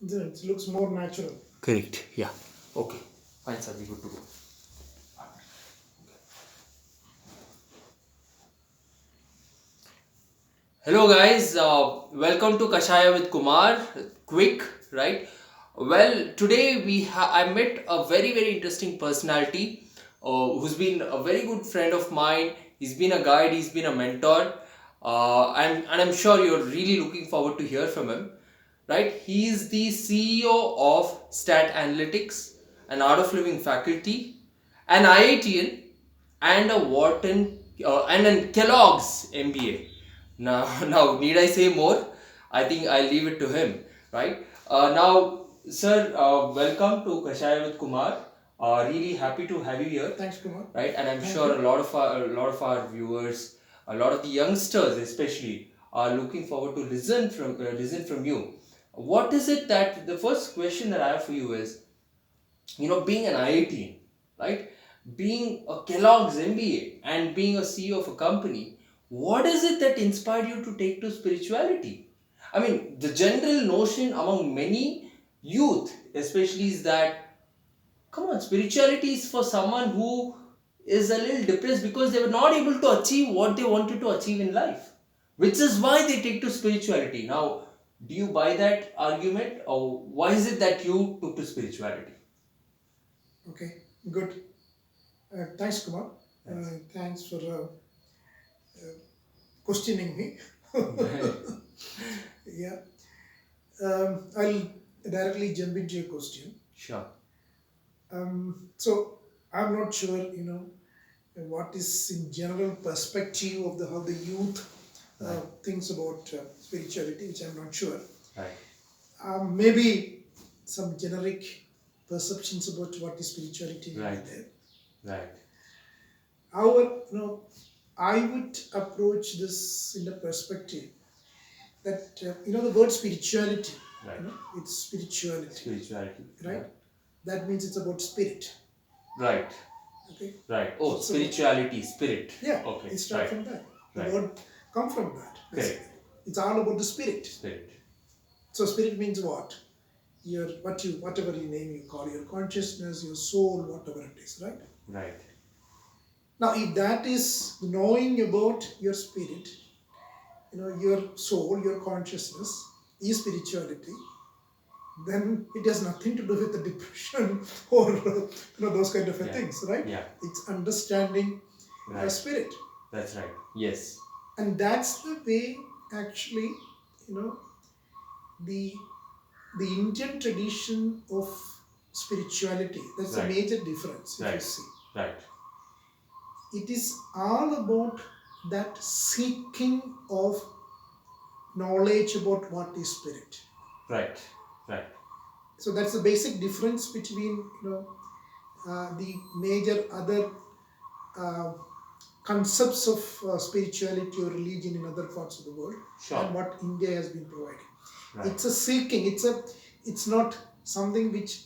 It looks more natural. Correct. Yeah. Okay. Fine, sir. We good to go. Hello, guys. Welcome to Kashaya with Kumar. Quick, right? Well, today I met a very interesting personality who's been a very good friend of mine. He's been a guide. He's been a mentor. And I'm sure you're really looking forward to hear from him, right? He is the CEO of Stat Analytics, an Art of Living faculty, an IITian, and a Wharton and a Kellogg's MBA. Now, need I say more? I think I'll leave it to him, right? Now, sir, welcome to Kashaya with Kumar. Really happy to have you here, Thanks, Kumar. right? And I'm Thank sure you. a lot of our viewers, a lot of the youngsters especially, are looking forward to listen from you. What is it that the first question that I have for you is, being an IIT, right? Being a Kellogg's MBA and being a CEO of a company, what is it that inspired you to take to spirituality? I mean, the general notion among many youth, especially, is that, come on, spirituality is for someone who is a little depressed because they were not able to achieve what they wanted to achieve in life, which is why they take to spirituality. Now, do you buy that argument, or why is it that you took to spirituality? Okay, good. Thanks, Kumar. Thanks for questioning me. Yeah. I'll directly jump into your question. Sure. So I'm not sure, what is in general perspective of the how the youth thinks about spirituality, which I'm not sure. Right. Maybe some generic perceptions about what is spirituality may be Right. there. Right. However, I would approach this in the perspective that the word spirituality, Right. it's spirituality, Spirituality. right? That means it's about spirit. Right. Okay. Right. Oh, So spirituality, spirit. yeah, Okay. it starts from that. The Right. word come from that. Correct. It's all about the spirit. Spirit. So spirit means what? Your whatever you name you call your consciousness, your soul, whatever it is, right? Right. Now, if that is knowing about your spirit, your soul, your consciousness is spirituality, then it has nothing to do with the depression or those kind of Yeah. things, right? Yeah. It's understanding the Right. spirit, That's right. Yes. and that's the way actually, the the Indian tradition of spirituality. That's a Right. major difference. If you Right. see, Right. it is all about that seeking of knowledge about what is spirit. Right. Right. So that's the basic difference between the major other uh, concepts of spirituality or religion in other parts of the world Sure. and what India has been providing. Right. It's a seeking. It's not something which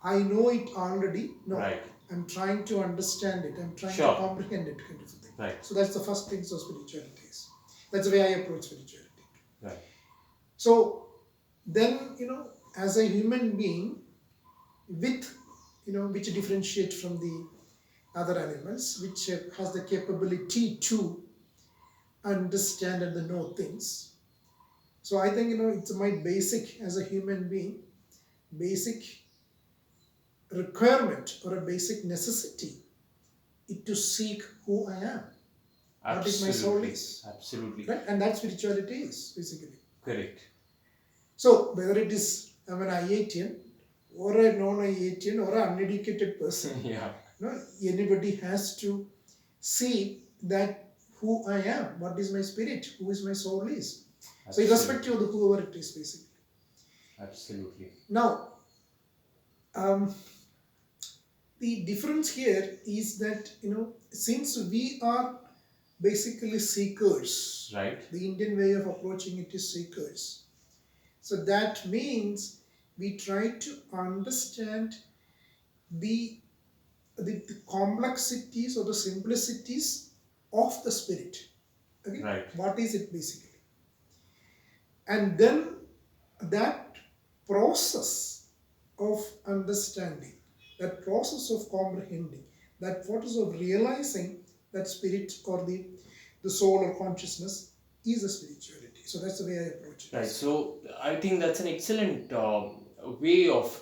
I know it already. No, Right. I'm trying to understand it. I'm trying Sure. to comprehend it, kind of a thing. Right. So that's the first thing. So spirituality is. That's the way I approach spirituality. Right. So then, as a human being, with which differentiate from the other animals, which has the capability to understand and know things. So I think it's my basic as a human being, basic requirement or a basic necessity is to seek who I am, what is my soul Absolutely. is, Absolutely. right? And that spirituality is basically. Correct. So whether it is I'm an IITian or a non-IITian or an uneducated person, Yeah. anybody has to see that who I am, what is my spirit, who is my soul is. So irrespective of whoever it is, basically. Absolutely. Now, the difference here is that since we are basically seekers, Right. the Indian way of approaching it is seekers. So that means we try to understand the complexities or the simplicities of the spirit. Okay? Right. What is it basically? And then that process of understanding, that process of comprehending, that process of realizing that spirit or the soul or consciousness is a spirituality. So that's the way I approach it. Right. So I think that's an excellent way of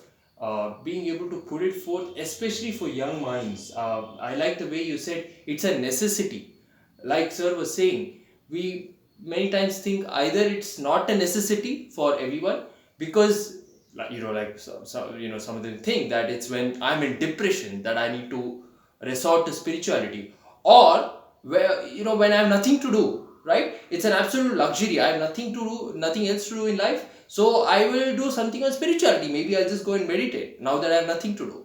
being able to put it forth, especially for young minds. I like the way you said it's a necessity. Like Sir was saying, we many times think either it's not a necessity for everyone because, like some of them think that it's when I'm in depression that I need to resort to spirituality, or where when I have nothing to do, right? It's an absolute luxury. I have nothing to do, nothing else to do in life, so I will do something on spirituality. Maybe I'll just go and meditate now that I have nothing to do,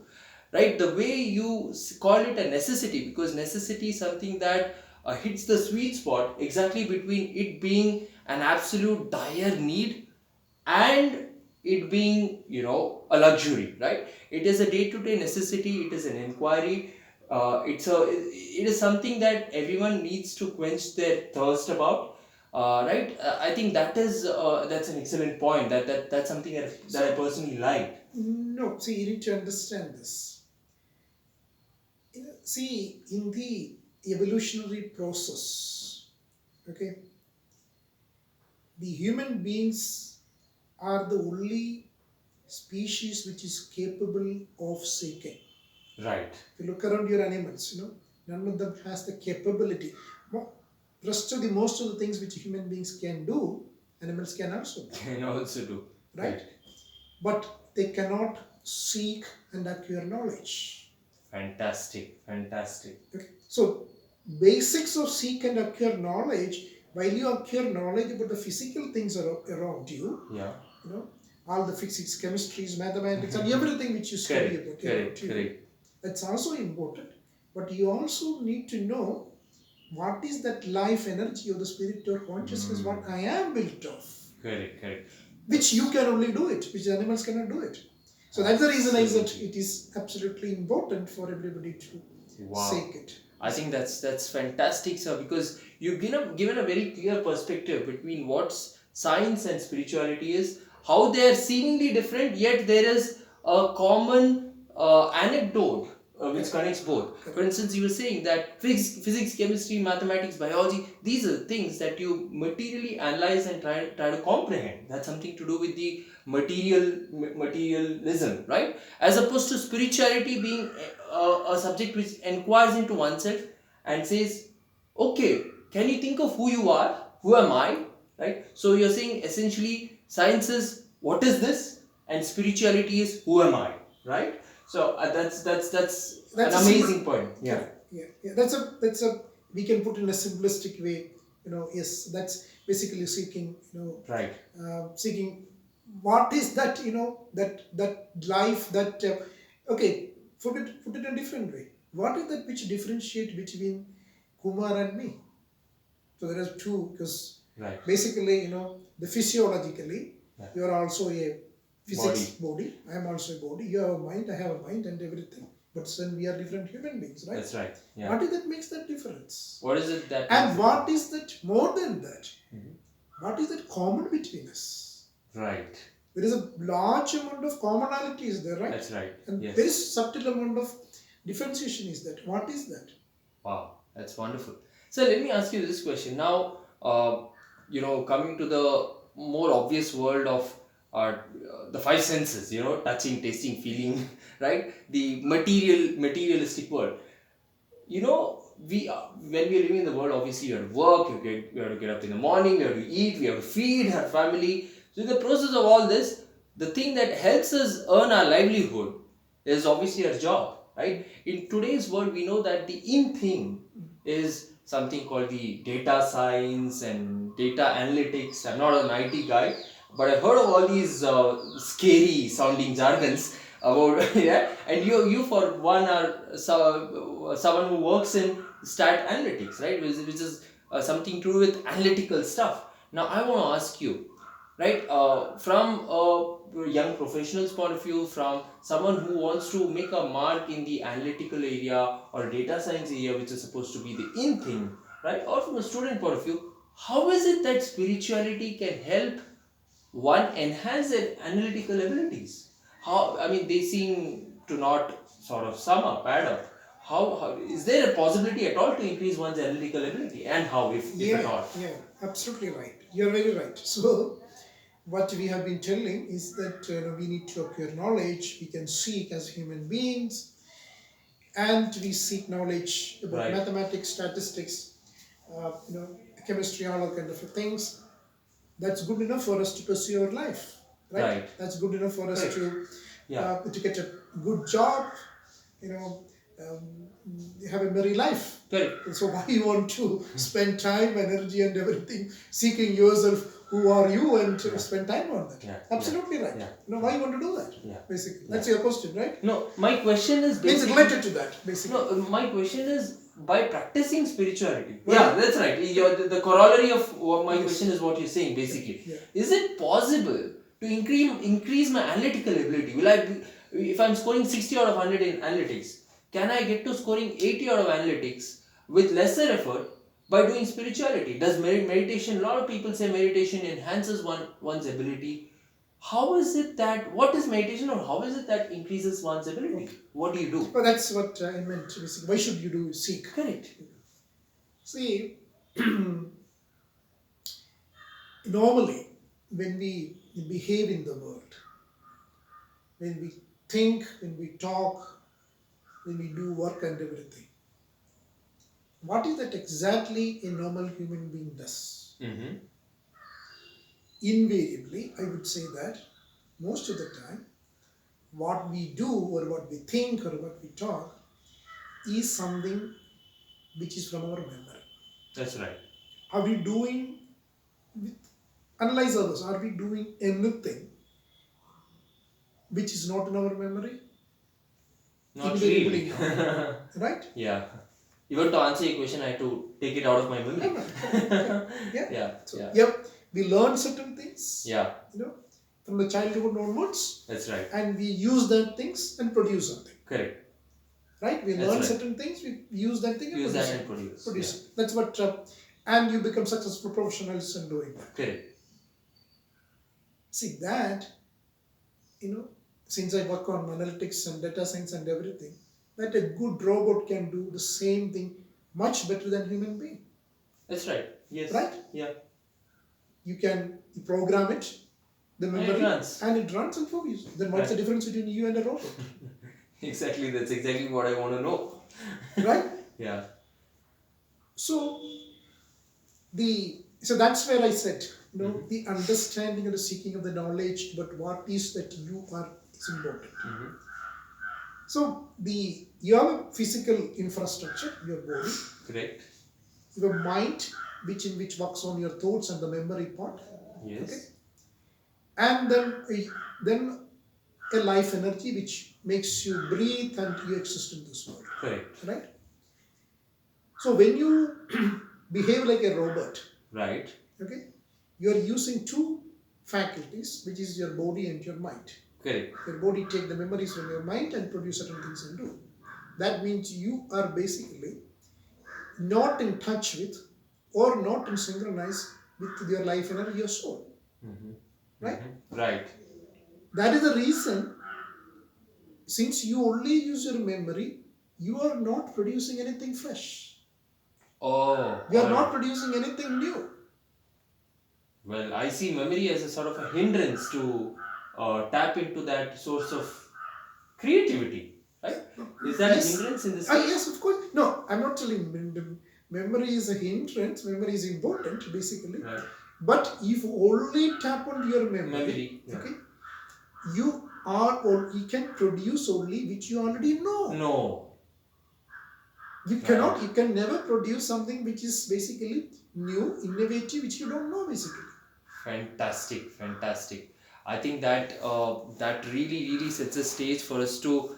right? The way you call it a necessity, because necessity is something that hits the sweet spot exactly between it being an absolute dire need and it being a luxury, right? It is a day-to-day necessity. It is an inquiry. It is something that everyone needs to quench their thirst about, right? I think that's an excellent point. That's something that I personally like. No, see, you need to understand this. See, in the evolutionary process, okay, the human beings are the only species which is capable of seeking. Right. If you look around your animals, none of them has the capability. Rest of the most of the things which human beings can do, animals can also do. Can also do. Right? But they cannot seek and acquire knowledge. Fantastic. Okay. So basics of seek and acquire knowledge, while you acquire knowledge about the physical things around you, Yeah. All the physics, chemistries, mathematics, and everything which you study about. Correct. That's also important. But you also need to know what is that life energy or the spirit or consciousness, what I am built of. Correct. Which you can only do it, which animals cannot do it. So that's the reason I said it is absolutely important for everybody to seek it. I think that's fantastic, sir, because you've given a very clear perspective between what science and spirituality is, how they are seemingly different, yet there is a common anecdote which connects both. For instance, you were saying that physics, chemistry, mathematics, biology, these are things that you materially analyze and try to comprehend. That's something to do with the materialism, right? As opposed to spirituality being a subject which inquires into oneself and says, okay, can you think of who you are? Who am I? Right? So you're saying essentially science is what is this, and spirituality is who am I? Right? So that's an amazing point. Yeah. That's a we can put in a simplistic way. Yes, that's basically seeking. Right. Seeking what is that? That life that. Okay, put it in a different way. What is that which differentiate between Kumar and me? So there are two, because basically, the physiologically, you are also a physics body. I am also a body. You have a mind. I have a mind, and everything. But then we are different human beings, right? That's right. Yeah. What is that makes that difference? What is it that? And what is that more than that? What is that common between us? Right. There is a large amount of commonality is there, right? That's right. And very subtle amount of differentiation is that. What is that? Wow, that's wonderful. So let me ask you this question now. Coming to the more obvious world of the five senses, touching, tasting, feeling, right? The materialistic world. When we are living in the world, obviously we have to work, we have to get up in the morning, we have to eat, we have to feed our family. So in the process of all this, the thing that helps us earn our livelihood is obviously our job, right? In today's world, we know that the in thing is something called the data science and data analytics. I'm not an IT guy, but I've heard of all these scary sounding jargons about and you for one are someone who works in stat analytics, right, which is something to do with analytical stuff. Now I want to ask you, right, from a young professional's point of view, from someone who wants to make a mark in the analytical area or data science area, which is supposed to be the in thing, right, or from a student point of view, how is it that spirituality can help one enhance their analytical abilities? How, I mean, they seem to not sort of sum up, add up. How is there a possibility at all to increase one's analytical ability, and how, if at Yeah, all? yeah, absolutely right. You're very right. So, what we have been telling is that we need to acquire knowledge. We can seek as human beings, and we seek knowledge about Right, mathematics, statistics, chemistry, all that kind of things. That's good enough for us to pursue our life, right? right, That's good enough for us correct. Yeah, to get a good job, you know, have a merry life. correct. And so why you want to spend time, energy, and everything seeking yourself? Who are you? And to Yeah, spend time on that. yeah, Absolutely right. yeah, Why you want to do that? yeah, Basically, yeah. that's your question, right? No, my question is It's basically. related to that, basically. No, my question is by practicing spirituality. Well, Yeah, that's right. The corollary of what my yes. question is what you're saying basically. Yeah. Is it possible to increase my analytical ability? Will I be, if I'm scoring 60 out of 100 in analytics, can I get to scoring 80 out of analytics with lesser effort by doing spirituality? Does meditation, a lot of people say meditation enhances one's ability. How is it that, what is meditation, or how is it that increases one's ability? What do you do? Well, that's what I meant. Basically, why should you do seek? Correct. See, normally when we behave in the world, when we think, when we talk, when we do work and everything, what is that exactly a normal human being does? Mm-hmm. Invariably, I would say that most of the time, what we do or what we think or what we talk is something which is from our memory. That's right. Are we doing, analyze others, are we doing anything which is not in our memory? Not Invariably really. not. Right? Yeah. Even to answer your question, I had to take it out of my memory. Yeah. Yeah. So, Yeah. yep, we learn certain things, Yeah. from the childhood onwards, That's right. and we use that things and produce something. Correct. Right? We That's learn right. certain things, we use that thing and Use produce that it. and produce. Produce Yeah. it. That's what, and you become successful professionals in doing that. Correct. See that, since I work on analytics and data science and everything, that a good robot can do the same thing much better than human being. That's right. Yes. Right? Yeah. You program it, the And it memory, runs. and it runs and for you. Then what's the Right. difference between you and a robot? Exactly. That's exactly what I want to know. Right? Yeah. So that's where I said, the understanding and the seeking of the knowledge about what is that you are is important. Mm-hmm. So you have a physical infrastructure, your body, Correct. your mind, which works on your thoughts and the memory part. Yes. Okay. And then a life energy which makes you breathe and you exist in this world. Correct. Right? So when you behave like a robot, Right. okay, you are using two faculties, which is your body and your mind. Correct. Your body take the memories from your mind and produce certain things and do. That means you are basically not in touch with or not in synchronize with your life energy, your soul. Mm-hmm. Right? Mm-hmm. Right. That is the reason, since you only use your memory, you are not producing anything fresh. Oh. You are all not right. producing anything new. Well, I see memory as a sort of a hindrance to tap into that source of creativity, right? Is that Yes. a hindrance in this case? Yes, of course. No, I'm not telling memory is a hindrance. Memory is important, basically. Right. But if only tap on your memory, Yeah. okay, you are or you can produce only which you already know. No. You cannot, you can never produce something which is basically new, innovative, which you don't know basically. Fantastic, fantastic. I think that that really sets a stage for us to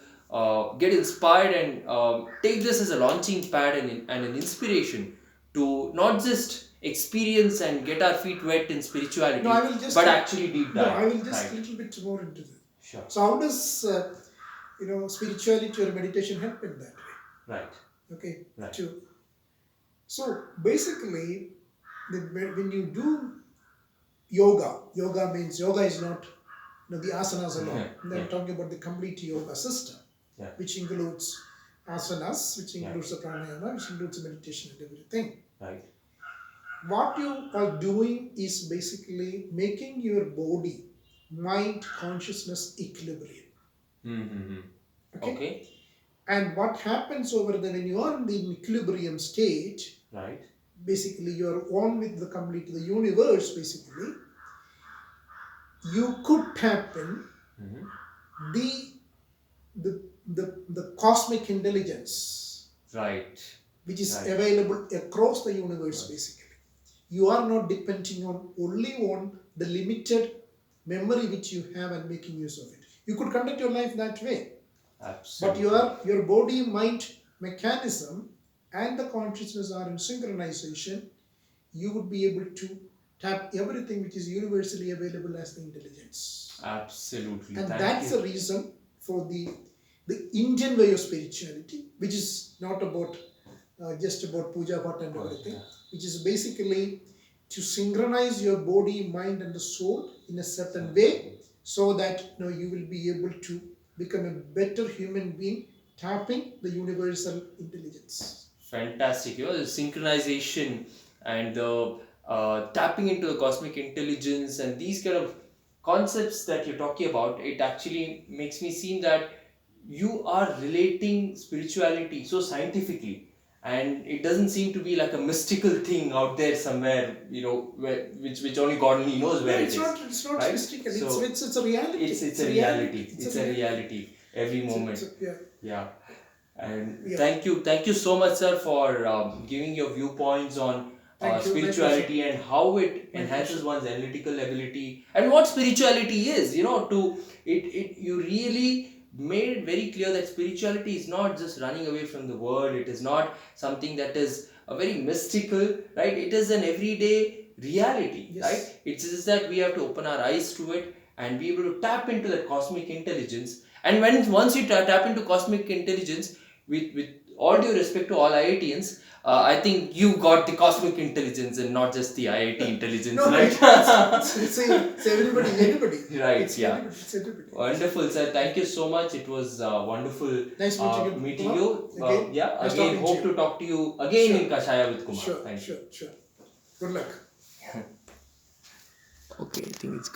get inspired and take this as a launching pad and an inspiration to not just experience and get our feet wet in spirituality, No, I will just but actually deep dive. No, I will just Right. a little bit more into that. Sure. So how does spirituality or meditation help in that way? Right. Okay. Right. So basically, when you do yoga. Yoga means yoga is not the asanas alone. Yeah, They're yeah. talking about the complete yoga system, Yeah. which includes asanas, which Yeah. includes the pranayama, which includes the meditation and everything. Right. What you are doing is basically making your body, mind, consciousness equilibrium. Mm-hmm. Okay? Okay. And what happens over there when you are in the equilibrium state, Right. basically you are one with the complete the universe. Basically, you could tap in Mm-hmm. the cosmic intelligence Right. which is Right. available across the universe. Right. Basically, you are not depending on only on the limited memory which you have and making use of it. You could conduct your life that way, but Absolutely. your body mind mechanism and the consciousness are in synchronization. You would be able to tap everything which is universally available as the intelligence. Absolutely. And Thank that's you. the reason for the Indian way of spirituality, which is not about just about puja path and everything, Yeah. which is basically to synchronize your body, mind, and the soul in a certain way, so that you will be able to become a better human being, tapping the universal intelligence. Fantastic. The synchronization and the tapping into the cosmic intelligence and these kind of concepts that you're talking about, it actually makes me seem that you are relating spirituality so scientifically, and it doesn't seem to be like a mystical thing out there somewhere, which only God only knows No, where it it's is. not. It's not Right? mystical. So It's a reality. it's a reality. It's It's a a reality. reality every moment. Yeah. Yeah. And Yeah. thank you so much, sir, for giving your viewpoints on Thank you. My spirituality and how it My enhances pleasure. one's analytical ability and what spirituality is. You really made it very clear that spirituality is not just running away from the world. It is not something that is very mystical, right? It is an everyday reality, Yes. right? It's just that we have to open our eyes to it and be able to tap into that cosmic intelligence. And once you tap into cosmic intelligence, with all due respect to all IITians, I think you got the cosmic intelligence and not just the IIT intelligence, No, right? it's everybody. Right, It's yeah. everybody. It's everybody. Wonderful, sir. Thank you so much. It was wonderful Nice meeting you. meeting Kumar. you. Again. Yeah, Nice again, talking hope to you. to talk to you again Sure. in Kashaya with Kumar. Sure, Thank you. sure. Good luck. Okay, I think it's